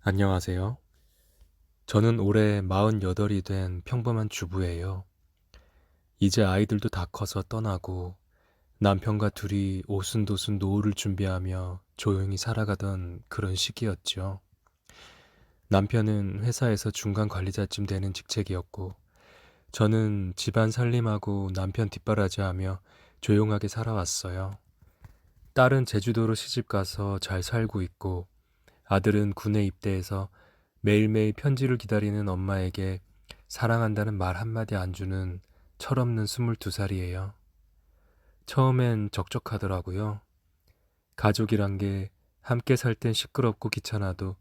안녕하세요. 저는 올해 48이 된 평범한 주부예요. 이제 아이들도 다 커서 떠나고 남편과 둘이 오순도순 노후를 준비하며 조용히 살아가던 그런 시기였죠. 남편은 회사에서 중간 관리자쯤 되는 직책이었고, 저는 집안 살림하고 남편 뒷바라지하며 조용하게 살아왔어요. 딸은 제주도로 시집가서 잘 살고 있고, 아들은 군에 입대해서 매일매일 편지를 기다리는 엄마에게 사랑한다는 말 한마디 안 주는 철없는 22살이에요. 처음엔 적적하더라고요. 가족이란 게 함께 살 땐 시끄럽고 귀찮아도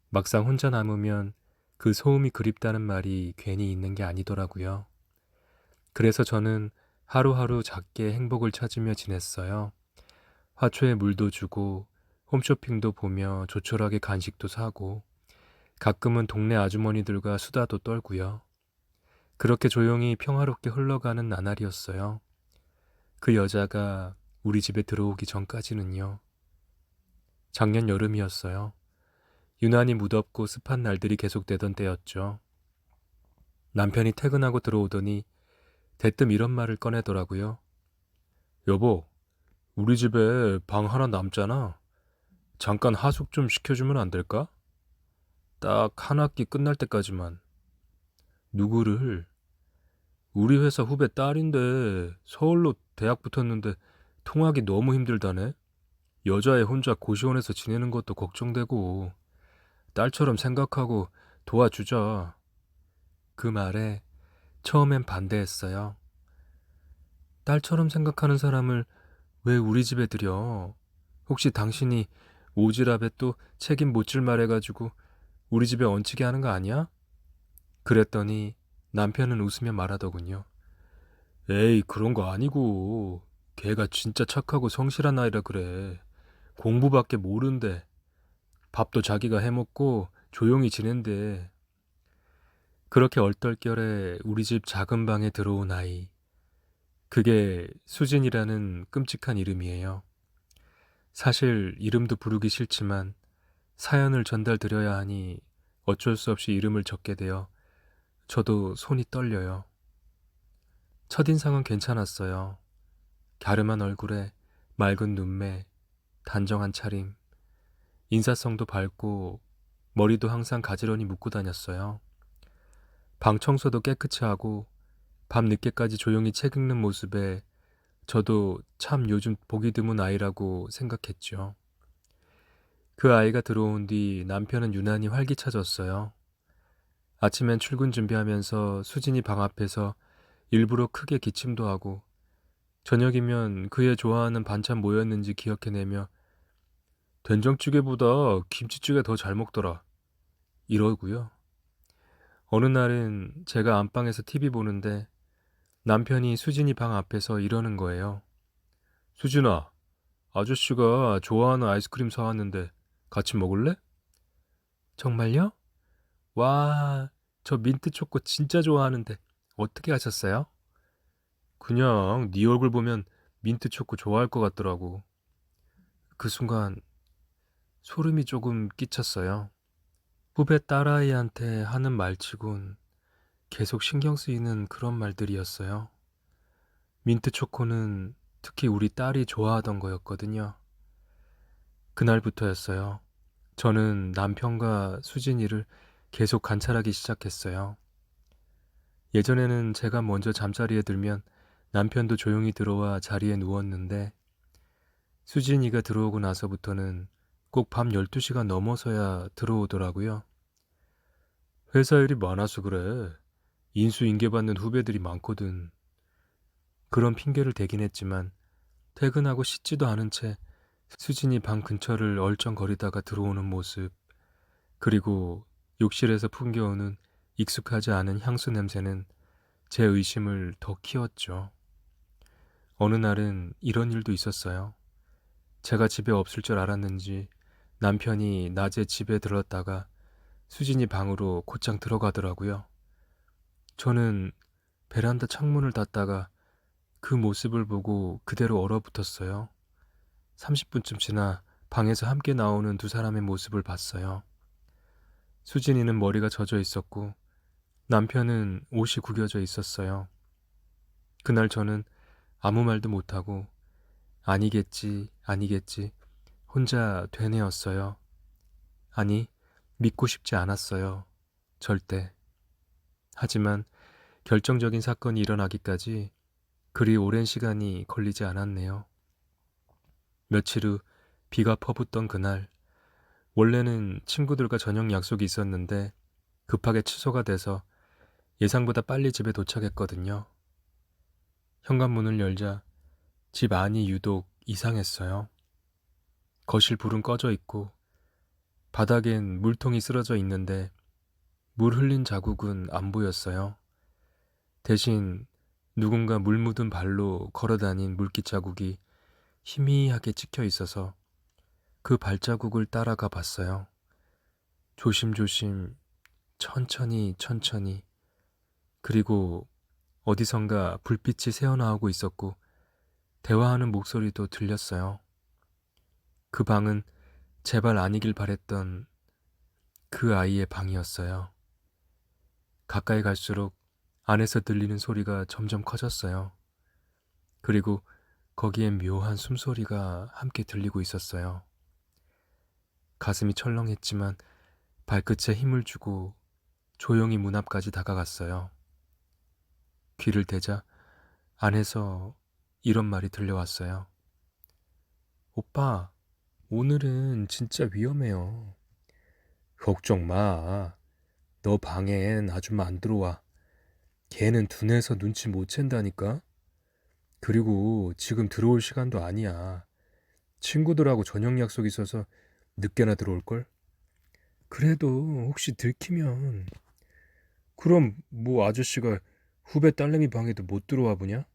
막상 혼자 남으면 그 소음이 그립다는 말이 괜히 있는 게 아니더라고요. 그래서 저는 하루하루 작게 행복을 찾으며 지냈어요. 화초에 물도 주고 홈쇼핑도 보며 조촐하게 간식도 사고 가끔은 동네 아주머니들과 수다도 떨고요. 그렇게 조용히 평화롭게 흘러가는 나날이었어요. 그 여자가 우리 집에 들어오기 전까지는요. 작년 여름이었어요. 유난히 무덥고 습한 날들이 계속되던 때였죠. 남편이 퇴근하고 들어오더니 대뜸 이런 말을 꺼내더라고요. 여보, 우리 집에 방 하나 남잖아. 잠깐 하숙 좀 시켜주면 안 될까? 딱 한 학기 끝날 때까지만. 누구를? 우리 회사 후배 딸인데 서울로 대학 붙었는데 통학이 너무 힘들다네. 여자애 혼자 고시원에서 지내는 것도 걱정되고 딸처럼 생각하고 도와주자. 그 말에 처음엔 반대했어요. 딸처럼 생각하는 사람을 왜 우리 집에 들여? 혹시 당신이 오지랖에 또 책임 못 질 말해가지고 우리 집에 얹히게 하는 거 아니야? 그랬더니 남편은 웃으며 말하더군요. 에이, 그런 거 아니고. 걔가 진짜 착하고 성실한 아이라 그래. 공부밖에 모른대. 밥도 자기가 해먹고 조용히 지낸대. 그렇게 얼떨결에 우리 집 작은 방에 들어온 아이. 그게 수진이라는 끔찍한 이름이에요. 사실 이름도 부르기 싫지만 사연을 전달드려야 하니 어쩔 수 없이 이름을 적게 되어 저도 손이 떨려요. 첫인상은 괜찮았어요. 갸름한 얼굴에 맑은 눈매, 단정한 차림, 인사성도 밝고 머리도 항상 가지런히 묶고 다녔어요. 방 청소도 깨끗이 하고 밤 늦게까지 조용히 책 읽는 모습에 저도 참 요즘 보기 드문 아이라고 생각했죠. 그 아이가 들어온 뒤 남편은 유난히 활기차졌어요. 아침엔 출근 준비하면서 수진이 방 앞에서 일부러 크게 기침도 하고 저녁이면 그의 좋아하는 반찬 뭐였는지 기억해내며 된장찌개보다 김치찌개 더 잘 먹더라. 이러고요. 어느 날은 제가 안방에서 TV 보는데 남편이 수진이 방 앞에서 이러는 거예요. 수진아, 아저씨가 좋아하는 아이스크림 사왔는데 같이 먹을래? 정말요? 와, 저 민트 초코 진짜 좋아하는데 어떻게 하셨어요? 그냥 네 얼굴 보면 민트 초코 좋아할 것 같더라고. 그 순간 소름이 조금 끼쳤어요. 후배 딸아이한테 하는 말치곤 계속 신경 쓰이는 그런 말들이었어요. 민트 초코는 특히 우리 딸이 좋아하던 거였거든요. 그날부터였어요. 저는 남편과 수진이를 계속 관찰하기 시작했어요. 예전에는 제가 먼저 잠자리에 들면 남편도 조용히 들어와 자리에 누웠는데 수진이가 들어오고 나서부터는 꼭 밤 12시가 넘어서야 들어오더라고요. 회사 일이 많아서 그래. 인수인계받는 후배들이 많거든. 그런 핑계를 대긴 했지만 퇴근하고 씻지도 않은 채 수진이 방 근처를 얼쩡거리다가 들어오는 모습, 그리고 욕실에서 풍겨오는 익숙하지 않은 향수 냄새는 제 의심을 더 키웠죠. 어느 날은 이런 일도 있었어요. 제가 집에 없을 줄 알았는지 남편이 낮에 집에 들렀다가 수진이 방으로 곧장 들어가더라고요. 저는 베란다 창문을 닫다가 그 모습을 보고 그대로 얼어붙었어요. 30분쯤 지나 방에서 함께 나오는 두 사람의 모습을 봤어요. 수진이는 머리가 젖어 있었고 남편은 옷이 구겨져 있었어요. 그날 저는 아무 말도 못하고 아니겠지, 아니겠지 혼자 되뇌었어요. 아니, 믿고 싶지 않았어요. 절대. 하지만 결정적인 사건이 일어나기까지 그리 오랜 시간이 걸리지 않았네요. 며칠 후 비가 퍼붓던 그날, 원래는 친구들과 저녁 약속이 있었는데 급하게 취소가 돼서 예상보다 빨리 집에 도착했거든요. 현관문을 열자 집 안이 유독 이상했어요. 거실 불은 꺼져 있고 바닥엔 물통이 쓰러져 있는데 물 흘린 자국은 안 보였어요. 대신 누군가 물 묻은 발로 걸어다닌 물기 자국이 희미하게 찍혀 있어서 그 발자국을 따라가 봤어요. 조심조심, 천천히 천천히. 그리고 어디선가 불빛이 새어나오고 있었고 대화하는 목소리도 들렸어요. 그 방은 제발 아니길 바랬던 그 아이의 방이었어요. 가까이 갈수록 안에서 들리는 소리가 점점 커졌어요. 그리고 거기엔 묘한 숨소리가 함께 들리고 있었어요. 가슴이 철렁했지만 발끝에 힘을 주고 조용히 문 앞까지 다가갔어요. 귀를 대자 안에서 이런 말이 들려왔어요. 오빠, 오늘은 진짜 위험해요. 걱정 마. 너 방엔 아줌마 안 들어와. 걔는 둔해서 눈치 못 챈다니까? 그리고 지금 들어올 시간도 아니야. 친구들하고 저녁 약속 있어서 늦게나 들어올걸? 그래도 혹시 들키면 그럼 뭐 아저씨가 후배 딸내미 방에도 못 들어와 보냐?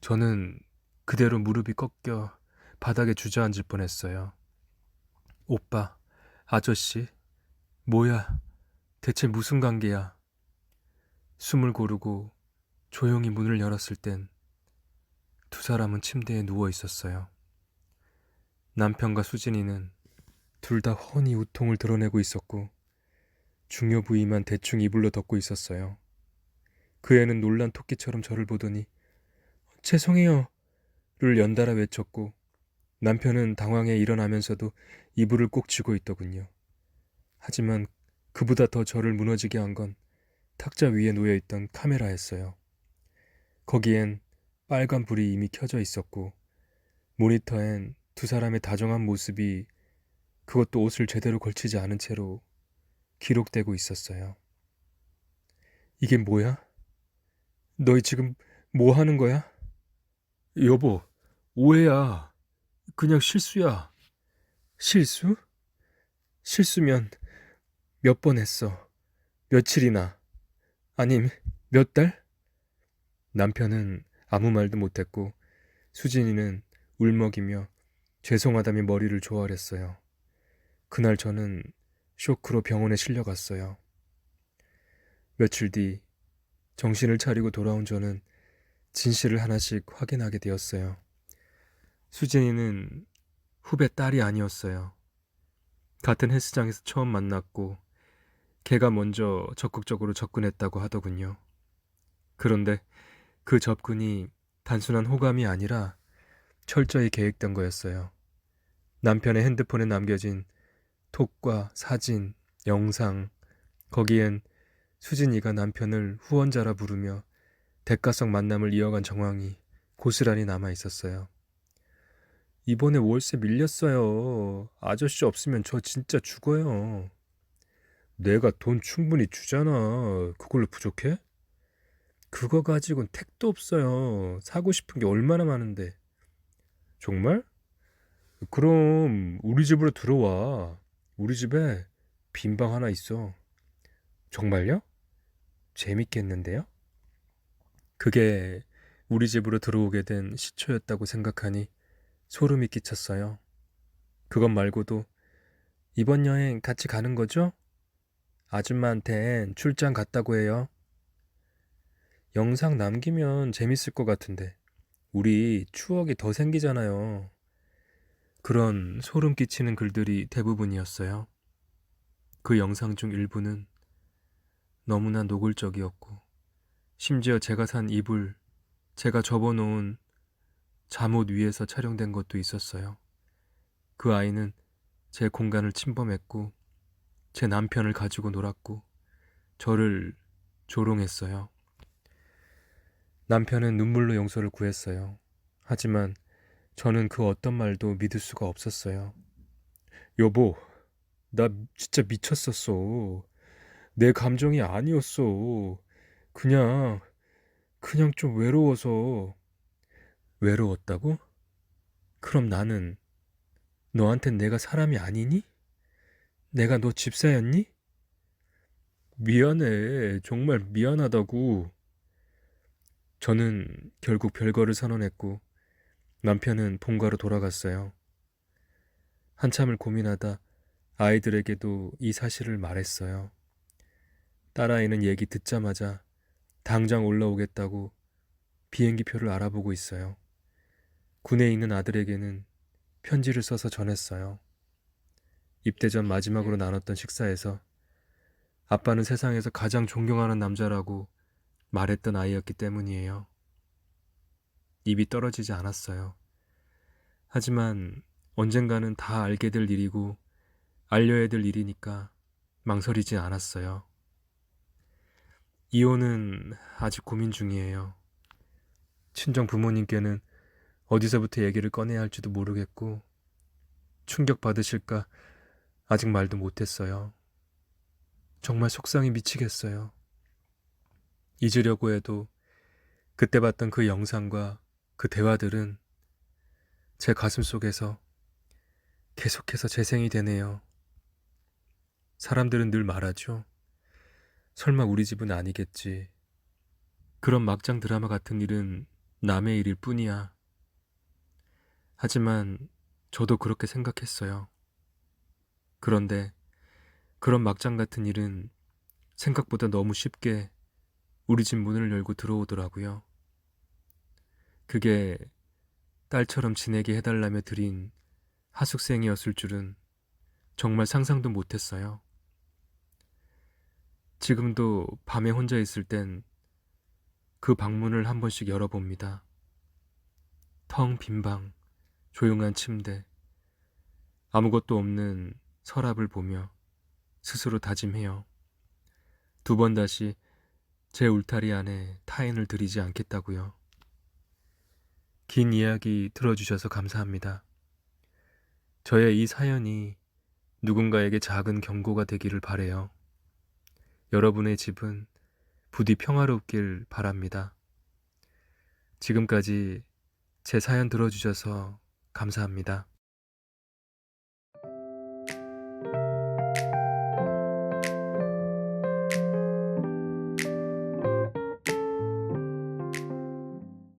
저는 그대로 무릎이 꺾여 바닥에 주저앉을 뻔했어요. 오빠, 아저씨, 뭐야? 대체 무슨 관계야? 숨을 고르고 조용히 문을 열었을 땐 두 사람은 침대에 누워 있었어요. 남편과 수진이는 둘 다 훤히 우통을 드러내고 있었고 중요 부위만 대충 이불로 덮고 있었어요. 그 애는 놀란 토끼처럼 저를 보더니 죄송해요 를 연달아 외쳤고 남편은 당황해 일어나면서도 이불을 꼭 쥐고 있더군요. 하지만 그보다 더 저를 무너지게 한 건 탁자 위에 놓여있던 카메라였어요. 거기엔 빨간 불이 이미 켜져 있었고 모니터엔 두 사람의 다정한 모습이 그것도 옷을 제대로 걸치지 않은 채로 기록되고 있었어요. 이게 뭐야? 너희 지금 뭐 하는 거야? 여보, 오해야. 그냥 실수야. 실수? 실수면 몇 번 했어? 며칠이나? 아님 몇 달? 남편은 아무 말도 못했고 수진이는 울먹이며 죄송하다며 머리를 조아렸어요. 그날 저는 쇼크로 병원에 실려갔어요. 며칠 뒤 정신을 차리고 돌아온 저는 진실을 하나씩 확인하게 되었어요. 수진이는 후배 딸이 아니었어요. 같은 헬스장에서 처음 만났고 걔가 먼저 적극적으로 접근했다고 하더군요. 그런데 그 접근이 단순한 호감이 아니라 철저히 계획된 거였어요. 남편의 핸드폰에 남겨진 톡과 사진, 영상, 거기엔 수진이가 남편을 후원자라 부르며 대가성 만남을 이어간 정황이 고스란히 남아 있었어요. 이번에 월세 밀렸어요. 아저씨 없으면 저 진짜 죽어요. 내가 돈 충분히 주잖아. 그걸로 부족해? 그거 가지고는 택도 없어요. 사고 싶은 게 얼마나 많은데. 정말? 그럼 우리 집으로 들어와. 우리 집에 빈방 하나 있어. 정말요? 재밌겠는데요? 그게 우리 집으로 들어오게 된 시초였다고 생각하니 소름이 끼쳤어요. 그것 말고도 이번 여행 같이 가는 거죠? 아줌마한텐 출장 갔다고 해요. 영상 남기면 재밌을 것 같은데 우리 추억이 더 생기잖아요. 그런 소름 끼치는 글들이 대부분이었어요. 그 영상 중 일부는 너무나 노골적이었고, 심지어 제가 산 이불, 제가 접어놓은 잠옷 위에서 촬영된 것도 있었어요. 그 아이는 제 공간을 침범했고, 제 남편을 가지고 놀았고, 저를 조롱했어요. 남편은 눈물로 용서를 구했어요. 하지만 저는 그 어떤 말도 믿을 수가 없었어요. 여보, 나 진짜 미쳤었어. 내 감정이 아니었어. 그냥, 그냥 좀 외로워서. 외로웠다고? 그럼 나는 너한텐 내가 사람이 아니니? 내가 너 집사였니? 미안해. 정말 미안하다고. 저는 결국 별거를 선언했고 남편은 본가로 돌아갔어요. 한참을 고민하다 아이들에게도 이 사실을 말했어요. 딸아이는 얘기 듣자마자 당장 올라오겠다고 비행기표를 알아보고 있어요. 군에 있는 아들에게는 편지를 써서 전했어요. 입대 전 마지막으로 나눴던 식사에서 아빠는 세상에서 가장 존경하는 남자라고 말했던 아이였기 때문이에요. 입이 떨어지지 않았어요. 하지만 언젠가는 다 알게 될 일이고 알려야 될 일이니까 망설이지 않았어요. 이혼은 아직 고민 중이에요. 친정 부모님께는 어디서부터 얘기를 꺼내야 할지도 모르겠고 충격 받으실까 아직 말도 못했어요. 정말 속상해 미치겠어요. 잊으려고 해도 그때 봤던 그 영상과 그 대화들은 제 가슴 속에서 계속해서 재생이 되네요. 사람들은 늘 말하죠. 설마 우리 집은 아니겠지. 그런 막장 드라마 같은 일은 남의 일일 뿐이야. 하지만 저도 그렇게 생각했어요. 그런데 그런 막장 같은 일은 생각보다 너무 쉽게 우리 집 문을 열고 들어오더라고요. 그게 딸처럼 지내게 해달라며 드린 하숙생이었을 줄은 정말 상상도 못했어요. 지금도 밤에 혼자 있을 땐 그 방문을 한 번씩 열어봅니다. 텅 빈 방, 조용한 침대, 아무것도 없는 서랍을 보며 스스로 다짐해요. 두 번 다시 제 울타리 안에 타인을 들이지 않겠다고요. 긴 이야기 들어주셔서 감사합니다. 저의 이 사연이 누군가에게 작은 경고가 되기를 바래요. 여러분의 집은 부디 평화롭길 바랍니다. 지금까지 제 사연 들어주셔서 감사합니다.